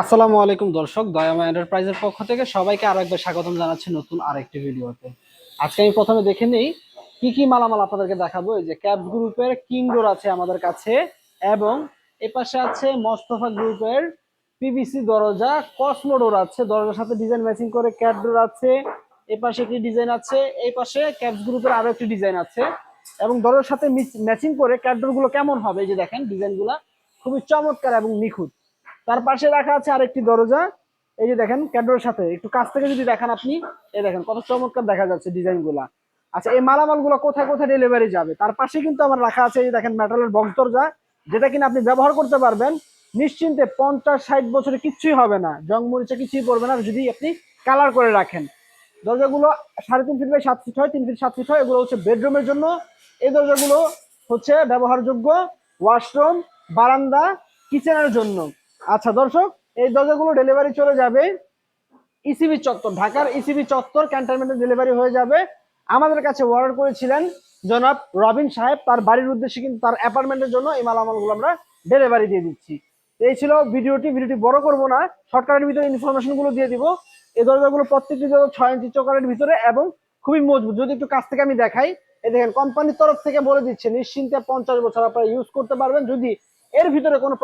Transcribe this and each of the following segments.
আসসালামু আলাইকুম দর্শক, দয়াময় এন্টারপ্রাইজের পক্ষ থেকে সবাইকে আরো একবার স্বাগতম জানাচ্ছি নতুন আরেকটি ভিডিওতে। আজকে আমি প্রথমে দেখে নেই কি কি মালামাল আপনাদেরকে দেখাবো। এই যে ক্যাবস গ্রুপের কিং ডোর আছে আমাদের কাছে, এবং এ পাশে আছে মোস্তফা গ্রুপের পিভিসি দরজা, কসমো ডোর আছে, দরজার সাথে ডিজাইন ম্যাচিং করে ক্যাট ডোর আছে। এ পাশে একটি ডিজাইন আছে, এই পাশে ক্যাবস গ্রুপের আরো একটি ডিজাইন আছে, এবং দরজার সাথে ম্যাচিং করে ক্যাট ডোর গুলো কেমন হবে এই যে দেখেন ডিজাইন গুলা খুবই চমৎকার এবং নিখুঁত। তার পাশে রাখা আছে আরেকটি দরজা, এই যে দেখেন ক্যাডোর সাথে একটু কাছ থেকে যদি দেখান আপনি, এই দেখেন কত চমৎকার দেখা যাচ্ছে ডিজাইন গুলা। আচ্ছা, এই মালামাল গুলো কোথায় কোথায় ডেলিভারি যাবে তার পাশে কিন্তু আমার রাখা আছে, এই যে দেখেন মেটালের বক্স দরজা, যেটা কিনা আপনি ব্যবহার করতে পারবেন নিশ্চিন্তে 50-60 বছরে কিচ্ছুই হবে না, জং মরিচা কিছুই পড়বে না যদি আপনি কালার করে রাখেন। দরজাগুলো 3.5 ফিট বাই 7 ফিট হয়, 3 ফিট 7 ফিট হয়, এগুলো হচ্ছে বেডরুমের জন্য। এই দরজাগুলো হচ্ছে ব্যবহারযোগ্য ওয়াশরুম, বারান্দা, কিচেনের জন্য। আচ্ছা দর্শক, এই দরজাগুলো ডেলিভারি চলে যাবে ইসিবি চত্বর, ঢাকার ইসিবি চত্বর ক্যান্টনমেন্টে ডেলিভারি হয়ে যাবে। আমাদের কাছে অর্ডার করেছিলেন জনাব রবিন সাহেব, তার বাড়ির উদ্দেশ্যে কিন্তু তার অ্যাপার্টমেন্টের জন্য এই মালামালগুলো আমরা ডেলিভারি দিয়ে দিচ্ছি। এই ছিল ভিডিওটি বড় করব না, শর্টকাটের ভিতরে ইনফরমেশন গুলো দিয়ে দিব। এই দরজাগুলো প্রত্যেকটি দরজা 6 ইঞ্চি চৌকারের ভিতরে এবং খুবই মজবুত। যদি একটু কাছ থেকে আমি দেখাই, এই দেখেন কোম্পানির তরফ থেকে বলে দিচ্ছে নিশ্চিন্তে 50 বছর আপনারা ইউজ করতে পারবেন। যদি এর ভিতরে কোনো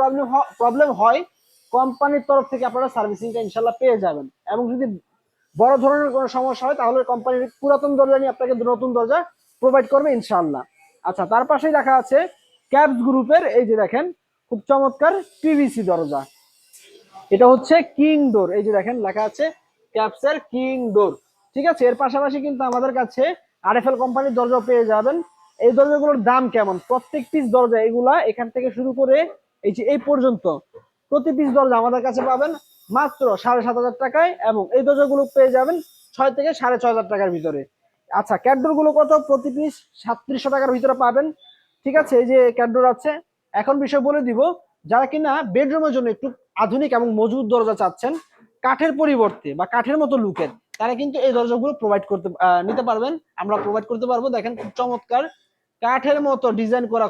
প্রবলেম হয়, কোম্পানির তরফ থেকে আপনারা সার্ভিসিংটা ইনশাল্লাহ পেয়ে যাবেন। এবং যদি বড় ধরনের কোনো সমস্যা হয় তাহলে কোম্পানির পুরাতন দরজা নিয়ে আপনাকে নতুন দরজা প্রোভাইড করবে ইনশাল্লাহ। আচ্ছা, তার পাশেই রাখা আছে ক্যাবস গ্রুপের, এই যে দেখেন খুব চমৎকার পিভিসি দরজা, এটা হচ্ছে কিং ডোর, এই যে দেখেন লেখা আছে ক্যাপসের কিং ডোর। ঠিক আছে, এর পাশাপাশি কিন্তু আমাদের কাছে আরএফএল কোম্পানির দরজা পেয়ে যাবেন। এই দরজাগুলোর দাম কেমন, প্রত্যেক পিস দরজা এগুলা এখান থেকে শুরু করে এই যে এই পর্যন্ত প্রতি পিস দরজা আমাদের কাছে পাবেন মাত্র 7,500 টাকায়, এবং এই দরজাগুলো পেয়ে যাবেন 6 থেকে 6,500 টাকার ভিতরে। আচ্ছা, ক্যাটডোর গুলো কত, প্রতি পিস 3700 টাকার ভিতরে পাবেন। ঠিক আছে, এই যে ক্যাটডোর আছে। এখন বিষয় বলে দিব, যারা কিনা বেডরুমের জন্য একটু আধুনিক এবং মজবুত দরজা চাচ্ছেন কাঠের পরিবর্তে বা কাঠের মতো লুকের, তারা কিন্তু এই দরজাগুলো প্রোভাইড করতে নিতে পারবেন, আমরা প্রোভাইড করতে পারবো। দেখেন খুব চমৎকার কাঠের মতো ডিজাইন করা,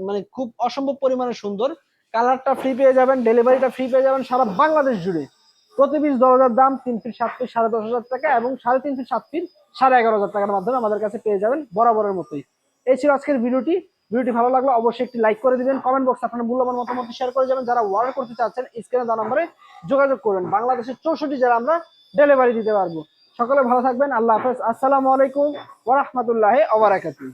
মানে খুব অসম্ভব পরিমাণে সুন্দর। কালারটা ফ্রি পেয়ে যাবেন, ডেলিভারিটা ফ্রি পেয়ে যাবেন সারা বাংলাদেশ জুড়ে। প্রতি পিস দরজার দাম 3 ফিট 7 ফিট 10,500 টাকা, এবং 3.5 ফিট 7 ফিট 11,500 টাকার মাধ্যমে আমাদের কাছে পেয়ে যাবেন বরাবরের মতোই। এই ছিল আজকের ভিডিওটি ভালো লাগলো অবশ্যই একটি লাইক করে দিবেন, কমেন্ট বক্সে আপনার মূল্যবান মতামত শেয়ার করে যাবেন। যারা অর্ডার করতে চাচ্ছেন স্ক্রিনে দেওয়া নম্বরে যোগাযোগ করবেন, বাংলাদেশের 64 জেলা আমরা ডেলিভারি দিতে পারবো। সকলে ভালো থাকবেন, আল্লাহ হাফেজ, আসসালামু আলাইকুম ওয়া রাহমাতুল্লাহি ওয়া বারাকাতুহু।